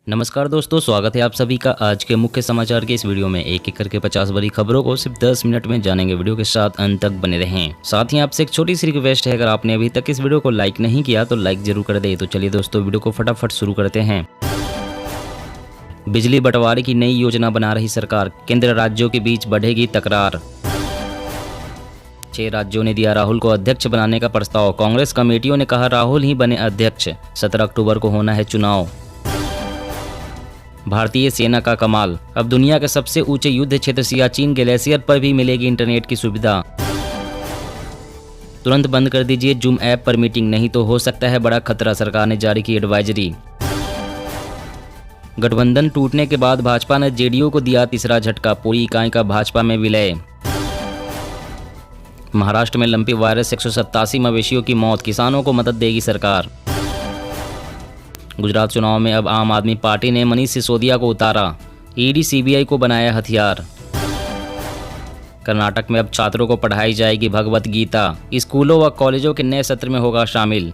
नमस्कार दोस्तों, स्वागत है आप सभी का आज के मुख्य समाचार के इस वीडियो में। एक एक करके 50 बड़ी खबरों को सिर्फ 10 मिनट में जानेंगे। वीडियो के साथ अंत तक बने रहें। साथ ही आपसे एक छोटी सी रिक्वेस्ट है, अगर आपने अभी तक इस वीडियो को लाइक नहीं किया तो लाइक जरूर कर दे। तो चलिए दोस्तों, वीडियो को फटाफट शुरू करते हैं। बिजली बंटवारे की नई योजना बना रही सरकार, केंद्र राज्यों के बीच बढ़ेगी तकरार। 6 राज्यों ने दिया राहुल को अध्यक्ष बनाने का प्रस्ताव। कांग्रेस कमेटियों ने कहा राहुल ही बने अध्यक्ष। 17 अक्टूबर को होना है चुनाव। भारतीय सेना का कमाल, अब दुनिया के सबसे ऊंचे युद्ध क्षेत्र सियाचिन ग्लेशियर पर भी मिलेगी इंटरनेट की सुविधा। तुरंत बंद कर दीजिए जूम ऐप पर मीटिंग, नहीं तो हो सकता है बड़ा खतरा, सरकार ने जारी की एडवाइजरी। गठबंधन टूटने के बाद भाजपा ने जेडीयू को दिया तीसरा झटका, पूरी इकाई का भाजपा में विलय। महाराष्ट्र में लंपी वायरस 187 मवेशियों की मौत, किसानों को मदद देगी सरकार। गुजरात चुनाव में अब आम आदमी पार्टी ने मनीष सिसोदिया को उतारा, ईडी सीबीआई को बनाया हथियार। कर्नाटक में अब छात्रों को पढ़ाई जाएगी भगवत गीता, स्कूलों व कॉलेजों के नए सत्र में होगा शामिल।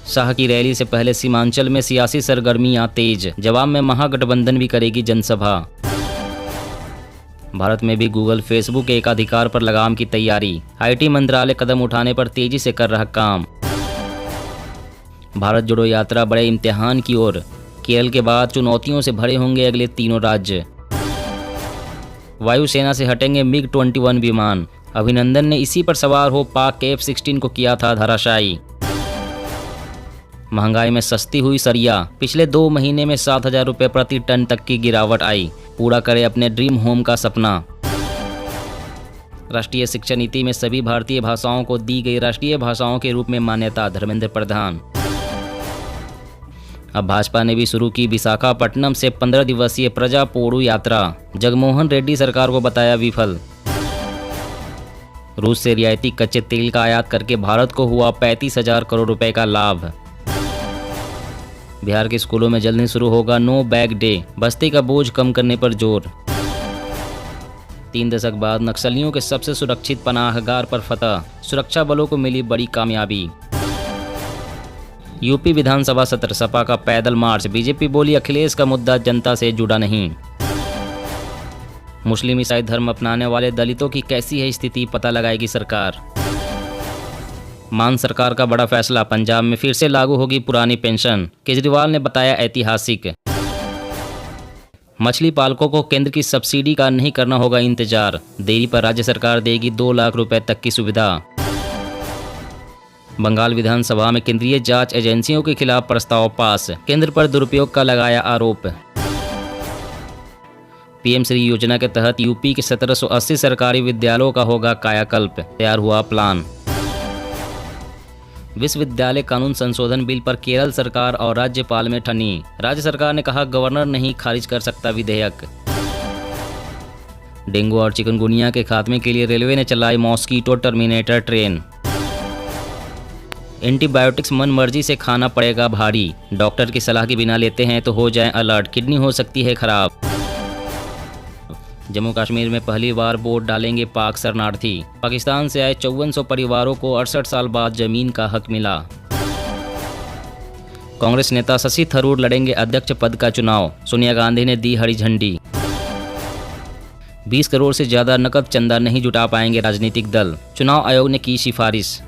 शाह की रैली से पहले सीमांचल में सियासी सरगर्मियां तेज, जवाब में महागठबंधन भी करेगी जनसभा। भारत में भी गूगल फेसबुक के एकाधिकार पर लगाम की तैयारी, आईटी मंत्रालय कदम उठाने पर तेजी से कर रहा काम। भारत जोड़ो यात्रा बड़े इम्तिहान की ओर, केरल के बाद चुनौतियों से भरे होंगे अगले तीनों राज्य। वायुसेना से हटेंगे मिग 21 विमान, अभिनंदन ने इसी पर सवार हो पाक के F-16 को किया था धराशायी। महंगाई में सस्ती हुई सरिया, पिछले 2 महीने में 7,000 रुपये प्रति टन तक की गिरावट आई, पूरा करे अपने ड्रीम होम का सपना। राष्ट्रीय शिक्षा नीति में सभी भारतीय भाषाओं को दी गई राष्ट्रीय भाषाओं के रूप में मान्यता, धर्मेंद्र प्रधान। अब भाजपा ने भी शुरू की विशाखापट्टनम से 15 दिवसीय प्रजा पोड़ू यात्रा, जगनमोहन रेड्डी सरकार को बताया विफल। रूस से रियायती कच्चे तेल का आयात करके भारत को हुआ 35,000 करोड़ रुपए का लाभ। बिहार के स्कूलों में जल्द ही शुरू होगा नो बैग डे, बस्ती का बोझ कम करने पर जोर। 3 दशक बाद नक्सलियों के सबसे सुरक्षित पनाहगार पर फतह, सुरक्षा बलों को मिली बड़ी कामयाबी। यूपी विधानसभा सत्र, सपा का पैदल मार्च, बीजेपी बोली अखिलेश का मुद्दा जनता से जुड़ा नहीं। मुस्लिम ईसाई धर्म अपनाने वाले दलितों की कैसी है स्थिति, पता लगाएगी सरकार। मान सरकार का बड़ा फैसला, पंजाब में फिर से लागू होगी पुरानी पेंशन, केजरीवाल ने बताया ऐतिहासिक। मछली पालकों को केंद्र की सब्सिडी का नहीं करना होगा इंतजार, देरी पर राज्य सरकार देगी 2 लाख रुपए तक की सुविधा। बंगाल विधानसभा में केंद्रीय जांच एजेंसियों के खिलाफ प्रस्ताव पास, केंद्र पर दुरुपयोग का लगाया आरोप। पीएम श्री योजना के तहत यूपी के 1780 सरकारी विद्यालयों का होगा कायाकल्प, तैयार हुआ प्लान। विश्वविद्यालय कानून संशोधन बिल पर केरल सरकार और राज्यपाल में ठनी, राज्य सरकार ने कहा गवर्नर नहीं खारिज कर सकता विधेयक। डेंगू और चिकनगुनिया के खात्मे के लिए रेलवे ने चलाई मॉस्कीटो टर्मिनेटर ट्रेन। एंटीबायोटिक्स मन मर्जी से खाना पड़ेगा भारी, डॉक्टर की सलाह के बिना लेते हैं तो हो जाए अलर्ट, किडनी हो सकती है खराब। जम्मू कश्मीर में पहली बार वोट डालेंगे पाक शरणार्थी, पाकिस्तान से आए 5400 परिवारों को 68 साल बाद जमीन का हक मिला। कांग्रेस नेता शशि थरूर लड़ेंगे अध्यक्ष पद का चुनाव, सोनिया गांधी ने दी हरी झंडी। 20 करोड़ से ज्यादा नकद चंदा नहीं जुटा पाएंगे राजनीतिक दल, चुनाव आयोग ने की सिफारिश।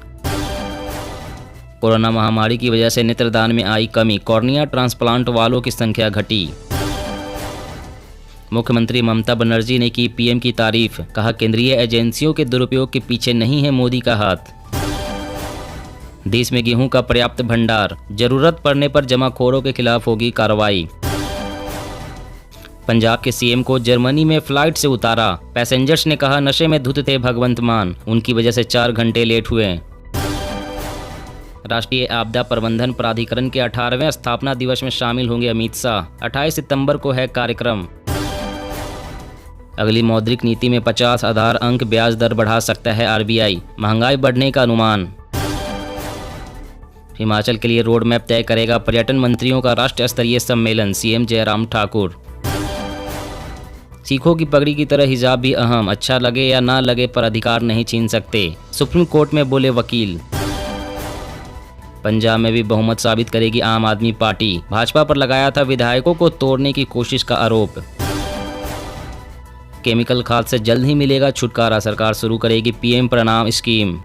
कोरोना महामारी की वजह से नेत्रदान में आई कमी, कॉर्निया ट्रांसप्लांट वालों की संख्या घटी। मुख्यमंत्री ममता बनर्जी ने की पीएम की तारीफ, कहा केंद्रीय एजेंसियों के दुरुपयोग के पीछे नहीं है मोदी का हाथ। देश में गेहूं का पर्याप्त भंडार, जरूरत पड़ने पर जमाखोरों के खिलाफ होगी कार्रवाई। पंजाब के सीएम को जर्मनी में फ्लाइट से उतारा, पैसेंजर्स ने कहा नशे में धुत थे भगवंत मान, उनकी वजह से 4 घंटे लेट हुए। राष्ट्रीय आपदा प्रबंधन प्राधिकरण के 18वें स्थापना दिवस में शामिल होंगे अमित शाह, 28 सितंबर को है कार्यक्रम। अगली मौद्रिक नीति में 50 आधार अंक ब्याज दर बढ़ा सकता है आरबीआई, महंगाई बढ़ने का अनुमान। हिमाचल के लिए रोड मैप तय करेगा पर्यटन मंत्रियों का राष्ट्रीय स्तरीय सम्मेलन, सीएम जयराम ठाकुर। सिखों की पगड़ी की तरह हिजाब भी अहम, अच्छा लगे या ना लगे पर अधिकार नहीं छीन सकते, सुप्रीम कोर्ट में बोले वकील। पंजाब में भी बहुमत साबित करेगी आम आदमी पार्टी। भाजपा पर लगाया था विधायकों को तोड़ने की कोशिश का आरोप। केमिकल खाद से जल्द ही मिलेगा छुटकारा, सरकार शुरू करेगी पीएम प्रणाम स्कीम।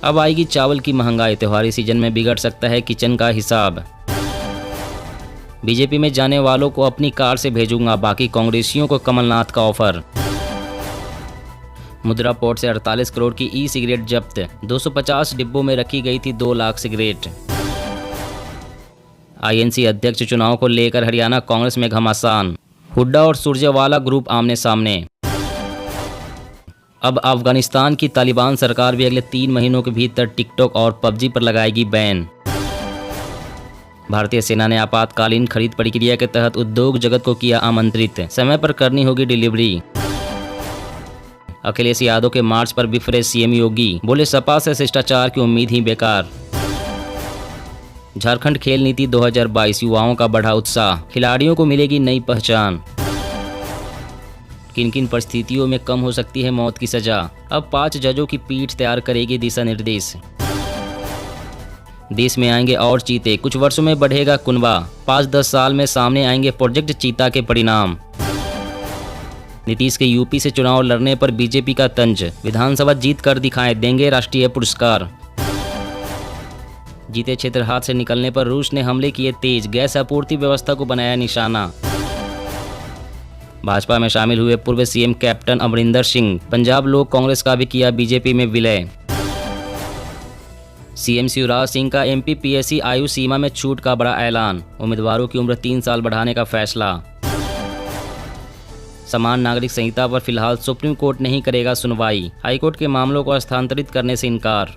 अब आएगी चावल की महंगाई, त्योहारी सीजन में बिगड़ सकता है किचन का हिसाब। बीजेपी में जाने वालों को अपनी कार से भेजूंगा, बाकी कांग्रेसियों को कमलनाथ का ऑफर। मुद्रा पोर्ट से 48 करोड़ की ई सिगरेट जब्त, 250 डिब्बों में रखी गई थी 2 लाख सिगरेट। आईएनसी अध्यक्ष चुनाव को लेकर हरियाणा कांग्रेस में घमासान, हुड्डा और सुरजेवाला ग्रुप आमने सामने। अब अफगानिस्तान की तालिबान सरकार भी अगले 3 महीनों के भीतर टिकटॉक और पबजी पर लगाएगी बैन। भारतीय सेना ने आपातकालीन खरीद प्रक्रिया के तहत उद्योग जगत को किया आमंत्रित, समय पर करनी होगी डिलीवरी। अखिलेश यादव के मार्च पर बिफरे सीएम योगी, बोले सपा से शिष्टाचार की उम्मीद ही बेकार। झारखंड खेल नीति 2022, युवाओं का बढ़ा उत्साह, खिलाड़ियों को मिलेगी नई पहचान। किन किन परिस्थितियों में कम हो सकती है मौत की सजा, अब 5 जजों की पीठ तैयार करेगी दिशा निर्देश। देश में आएंगे और चीते, कुछ वर्षों में बढ़ेगा कुनबा, 5-10 साल में सामने आएंगे प्रोजेक्ट चीता के परिणाम। नीतीश के यूपी से चुनाव लड़ने पर बीजेपी का तंज, विधानसभा जीत कर दिखाएं, देंगे राष्ट्रीय पुरस्कार। जीते क्षेत्र हाथ से निकलने पर रूस ने हमले किए तेज, गैस आपूर्ति व्यवस्था को बनाया निशाना। भाजपा में शामिल हुए पूर्व सीएम कैप्टन अमरिंदर सिंह, पंजाब लोक कांग्रेस का भी किया बीजेपी में विलय। सीएम शिवराज सिंह का एमपी पीएससी आयु सीमा में छूट का बड़ा ऐलान, उम्मीदवारों की उम्र 3 साल बढ़ाने का फैसला। समान नागरिक संहिता पर फिलहाल सुप्रीम कोर्ट नहीं करेगा सुनवाई, हाईकोर्ट के मामलों को हस्तांतरित करने से इनकार।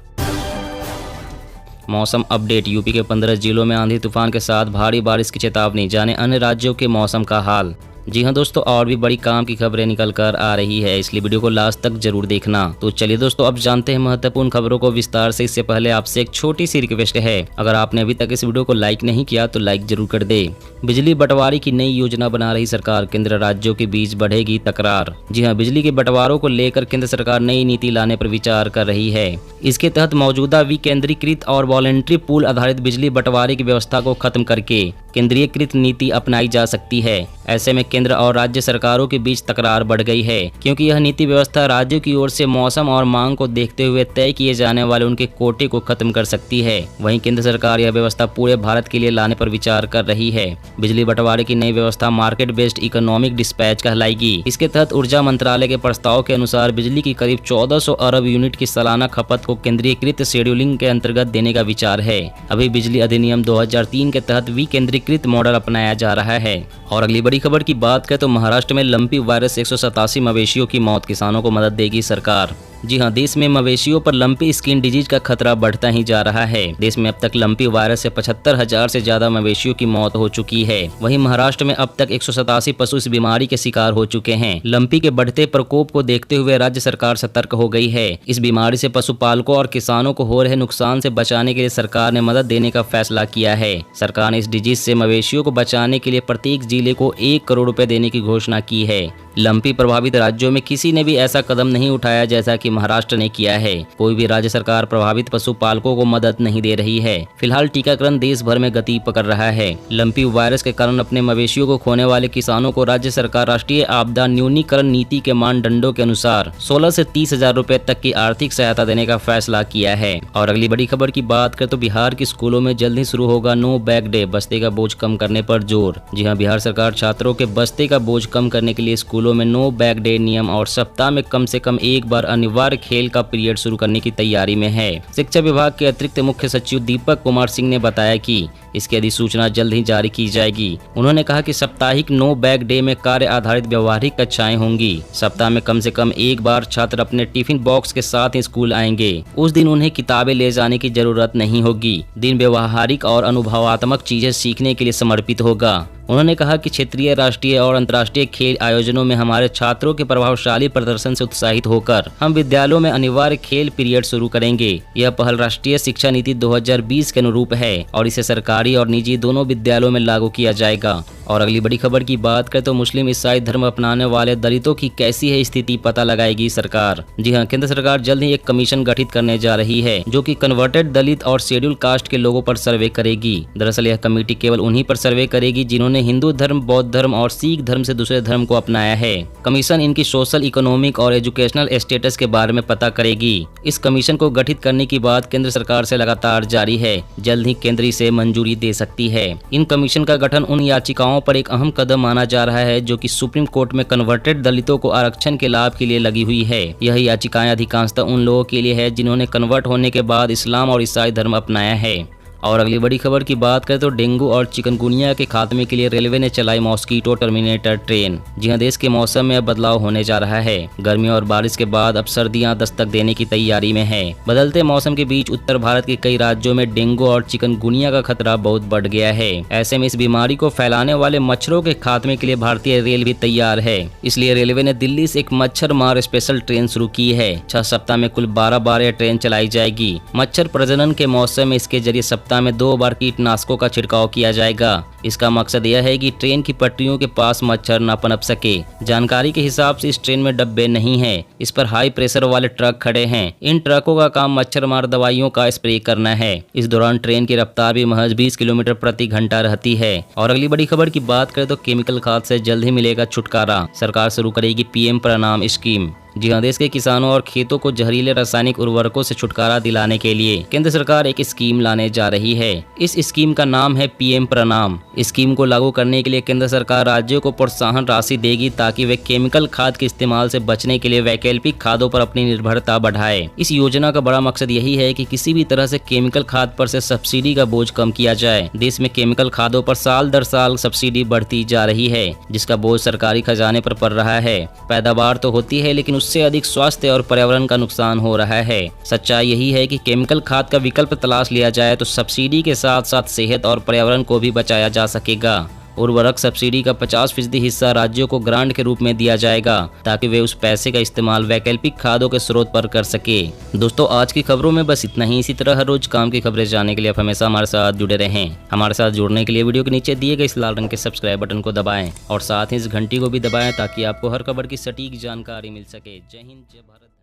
मौसम अपडेट, यूपी के 15 जिलों में आंधी तूफान के साथ भारी बारिश की चेतावनी, जाने अन्य राज्यों के मौसम का हाल। जी हाँ दोस्तों, और भी बड़ी काम की खबरें निकल कर आ रही है, इसलिए वीडियो को लास्ट तक जरूर देखना। तो चलिए दोस्तों, अब जानते हैं महत्वपूर्ण खबरों को विस्तार से। इससे पहले आपसे एक छोटी सी रिक्वेस्ट है, अगर आपने अभी तक इस वीडियो को लाइक नहीं किया तो लाइक जरूर कर दे। बिजली बंटवारे की नई योजना बना रही सरकार, केंद्र राज्यों के बीच बढ़ेगी तकरार। जी हाँ, बिजली के बंटवारों को लेकर केंद्र सरकार नई नीति लाने पर विचार कर रही है। इसके तहत मौजूदा विकेंद्रीकृत और वॉलंटरी पूल आधारित बिजली बंटवारे की व्यवस्था को खत्म करके केंद्रीयकृत नीति अपनाई जा सकती है। ऐसे में केंद्र और राज्य सरकारों के बीच तकरार बढ़ गई है, क्योंकि यह नीति व्यवस्था राज्यों की ओर से मौसम और मांग को देखते हुए तय किए जाने वाले उनके कोटे को खत्म कर सकती है। वहीं केंद्र सरकार यह व्यवस्था पूरे भारत के लिए लाने पर विचार कर रही है। बिजली बंटवारे की नई व्यवस्था मार्केट बेस्ड इकोनॉमिक डिस्पैच कहलाएगी। इसके तहत ऊर्जा मंत्रालय के प्रस्ताव के अनुसार बिजली की करीब 1400 अरब यूनिट की सालाना खपत को केंद्रीयकृत शेड्यूलिंग के अंतर्गत देने का विचार है। अभी बिजली अधिनियम 2003 के तहत विकेंद्रीकृत मॉडल अपनाया जा रहा है। और अगली बड़ी खबर की बात करें तो महाराष्ट्र में लंपी वायरस से 187 मवेशियों की मौत, किसानों को मदद देगी सरकार। जी हाँ, देश में मवेशियों पर लंपी स्किन डिजीज का खतरा बढ़ता ही जा रहा है। देश में अब तक लंपी वायरस से 75,000 से ज्यादा मवेशियों की मौत हो चुकी है। वहीं महाराष्ट्र में अब तक 187 पशु इस बीमारी के शिकार हो चुके हैं। लंपी के बढ़ते प्रकोप को देखते हुए राज्य सरकार सतर्क हो गई है। इस बीमारी से पशुपालकों और किसानों को हो रहे नुकसान से बचाने के लिए सरकार ने मदद देने का फैसला किया है। सरकार ने इस डिजीज से मवेशियों को बचाने के लिए प्रत्येक जिले को 1 करोड़ रुपए देने की घोषणा की है। लंपी प्रभावित राज्यों में किसी ने भी ऐसा कदम नहीं उठाया जैसा कि महाराष्ट्र ने किया है। कोई भी राज्य सरकार प्रभावित पशुपालकों को मदद नहीं दे रही है। फिलहाल टीकाकरण देश भर में गति पकड़ रहा है। लंपी वायरस के कारण अपने मवेशियों को खोने वाले किसानों को राज्य सरकार राष्ट्रीय आपदा न्यूनीकरण नीति के मानदंडों के अनुसार 16 से 30,000 रुपए तक की आर्थिक सहायता देने का फैसला किया है। और अगली बड़ी खबर की बात करें तो बिहार के स्कूलों में जल्द ही शुरू होगा नो बैग डे, बस्ते का बोझ कम करने पर जोर। जी हाँ, बिहार सरकार छात्रों के बस्ते का बोझ कम करने के लिए स्कूलों में नो बैग डे नियम और सप्ताह में कम से कम एक बार अनिवार्य खेल का पीरियड शुरू करने की तैयारी में है। शिक्षा विभाग के अतिरिक्त मुख्य सचिव दीपक कुमार सिंह ने बताया कि इसकी अधिसूचना जल्द ही जारी की जाएगी। उन्होंने कहा कि साप्ताहिक नो बैग डे में कार्य आधारित व्यवहारिक कक्षाएं होंगी। सप्ताह में कम से कम एक बार छात्र अपने टिफिन बॉक्स के साथ ही स्कूल आएंगे। उस दिन उन्हें किताबें ले जाने की जरूरत नहीं होगी। दिन व्यवहारिक और अनुभवात्मक चीजें सीखने के लिए समर्पित होगा। उन्होंने कहा कि क्षेत्रीय, राष्ट्रीय और अंतर्राष्ट्रीय खेल आयोजनों में हमारे छात्रों के प्रभावशाली प्रदर्शन से उत्साहित होकर हम विद्यालयों में अनिवार्य खेल पीरियड शुरू करेंगे। यह पहल राष्ट्रीय शिक्षा नीति 2020 के अनुरूप है और इसे सरकारी और निजी दोनों विद्यालयों में लागू किया जाएगा। और अगली बड़ी खबर की बात करें तो मुस्लिम ईसाई धर्म अपनाने वाले दलितों की कैसी है स्थिति, पता लगाएगी सरकार। जी हां, केंद्र सरकार जल्द ही एक कमीशन गठित करने जा रही है जो कि कन्वर्टेड दलित और शेड्यूल कास्ट के लोगों पर सर्वे करेगी। दरअसल यह कमेटी केवल उन्हीं पर सर्वे करेगी जिन्होंने हिंदू धर्म, बौद्ध धर्म और सिख धर्म से दूसरे धर्म को अपनाया है। कमीशन इनकी सोशल, इकोनॉमिक और एजुकेशनल स्टेटस के बारे में पता करेगी। इस कमीशन को गठित करने की बात केंद्र सरकार से लगातार जारी है, जल्द ही केंद्र इसे मंजूरी दे सकती है। इन कमीशन का गठन उन याचिकाओं पर एक अहम कदम माना जा रहा है जो कि सुप्रीम कोर्ट में कन्वर्टेड दलितों को आरक्षण के लाभ के लिए लगी हुई है। यह याचिकाएं अधिकांशतः उन लोगों के लिए है जिन्होंने कन्वर्ट होने के बाद इस्लाम और ईसाई धर्म अपनाया है। और अगली बड़ी खबर की बात करें तो डेंगू और चिकनगुनिया के खात्मे के लिए रेलवे ने चलाई मॉस्कीटो टर्मिनेटर ट्रेन। जी हां, देश के मौसम में अब बदलाव होने जा रहा है। गर्मी और बारिश के बाद अब सर्दियां दस्तक देने की तैयारी में है। बदलते मौसम के बीच उत्तर भारत के कई राज्यों में डेंगू और चिकनगुनिया का खतरा बहुत बढ़ गया है। ऐसे में इस बीमारी को फैलाने वाले मच्छरों के खात्मे के लिए भारतीय रेल भी तैयार है। इसलिए रेलवे ने दिल्ली से एक मच्छर मार स्पेशल ट्रेन शुरू की है। 6 सप्ताह में कुल 12 बार यह ट्रेन चलाई जाएगी। मच्छर प्रजनन के मौसम में इसके जरिए सप्ताह में 2 बार कीटनाशकों का छिड़काव किया जाएगा। इसका मकसद यह है कि ट्रेन की पटरियों के पास मच्छर न पनप सके। जानकारी के हिसाब से इस ट्रेन में डब्बे नहीं है, इस पर हाई प्रेशर वाले ट्रक खड़े हैं। इन ट्रकों का काम मच्छर मार दवाइयों का स्प्रे करना है। इस दौरान ट्रेन की रफ्तार भी महज 20 किलोमीटर प्रति घंटा रहती है। और अगली बड़ी खबर की बात करें तो केमिकल खाद से जल्द ही मिलेगा छुटकारा। सरकार शुरू करेगी पीएम प्रणाम स्कीम। जी हां, देश के किसानों और खेतों को जहरीले रासायनिक उर्वरकों से छुटकारा दिलाने के लिए केंद्र सरकार एक स्कीम लाने जा रही है। इस स्कीम का नाम है पीएम प्रणाम। स्कीम को लागू करने के लिए केंद्र सरकार राज्यों को प्रोत्साहन राशि देगी ताकि वे केमिकल खाद के इस्तेमाल से बचने के लिए वैकल्पिक खादों पर अपनी निर्भरता बढ़ाए। इस योजना का बड़ा मकसद यही है कि किसी भी तरह से केमिकल खाद पर से सब्सिडी का बोझ कम किया जाए। देश में केमिकल खादों पर साल दर साल सब्सिडी बढ़ती जा रही है, जिसका बोझ सरकारी खजाने पर पड़ रहा है। पैदावार तो होती है लेकिन उससे अधिक स्वास्थ्य और पर्यावरण का नुकसान हो रहा है। सच्चाई यही है कि केमिकल खाद का विकल्प तलाश लिया जाए तो सब्सिडी के साथ साथ सेहत और पर्यावरण को भी बचाया जा सकेगा। उर्वरक सब्सिडी का 50% हिस्सा राज्यों को ग्रांट के रूप में दिया जाएगा ताकि वे उस पैसे का इस्तेमाल वैकल्पिक खादों के स्रोत पर कर सके। दोस्तों, आज की खबरों में बस इतना ही। इसी तरह हर रोज काम की खबरें जानने के लिए आप हमेशा हमारे साथ जुड़े रहें। हमारे साथ जुड़ने के लिए वीडियो के नीचे दिए गए इस लाल रंग के सब्सक्राइब बटन को दबाएं और साथ ही इस घंटी को भी दबाएं ताकि आपको हर खबर की सटीक जानकारी मिल सके। जय हिंद, जय भारत।